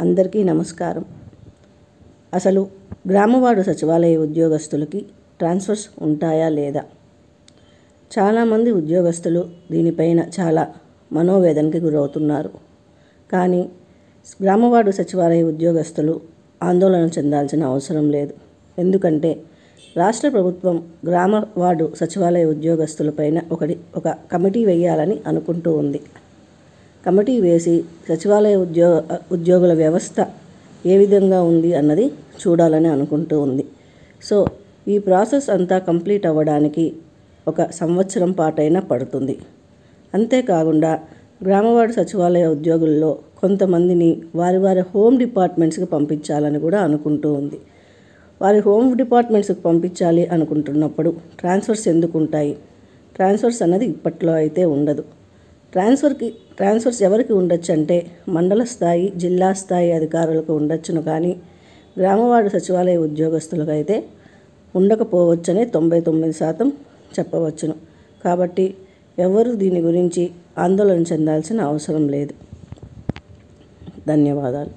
అందరికీ నమస్కారం. అసలు గ్రామవార్డు సచివాలయ ఉద్యోగస్తులకి ట్రాన్స్ఫర్స్ ఉంటాయా లేదా? చాలామంది ఉద్యోగస్తులు దీనిపైన చాలా మనోవేదనకి గురవుతున్నారు. కానీ గ్రామవార్డు సచివాలయ ఉద్యోగస్తులు ఆందోళన చెందాల్సిన అవసరం లేదు. ఎందుకంటే రాష్ట్ర ప్రభుత్వం గ్రామ వార్డు సచివాలయ ఉద్యోగస్తులపైన ఒక కమిటీ వేయాలని అనుకుంటూ ఉంది. కమిటీ వేసి సచివాలయ ఉద్యోగుల వ్యవస్థ ఏ విధంగా ఉంది అన్నది చూడాలని అనుకుంటూ ఉంది. సో ఈ ప్రాసెస్ అంతా కంప్లీట్ అవ్వడానికి 1 సంవత్సరం పాటైనా పడుతుంది. అంతేకాకుండా గ్రామవార్డు సచివాలయ ఉద్యోగుల్లో కొంతమందిని వారి హోమ్ డిపార్ట్మెంట్స్కి పంపించాలని కూడా అనుకుంటూ ఉంది. వారి హోమ్ డిపార్ట్మెంట్స్కి పంపించాలి అనుకుంటున్నప్పుడు ట్రాన్స్ఫర్స్ ఎందుకు ఉంటాయి? ట్రాన్స్ఫర్స్ అన్నది ఇప్పట్లో అయితే ఉండదు. ట్రాన్స్ఫర్స్ ఎవరికి ఉండొచ్చు అంటే మండల స్థాయి, జిల్లా స్థాయి అధికారులకు ఉండొచ్చును, కానీ గ్రామవార్డు సచివాలయ ఉద్యోగస్తులకు అయితే ఉండకపోవచ్చనే 99% చెప్పవచ్చును. కాబట్టి ఎవరు దీని గురించి ఆందోళన చెందాల్సిన అవసరం లేదు. ధన్యవాదాలు.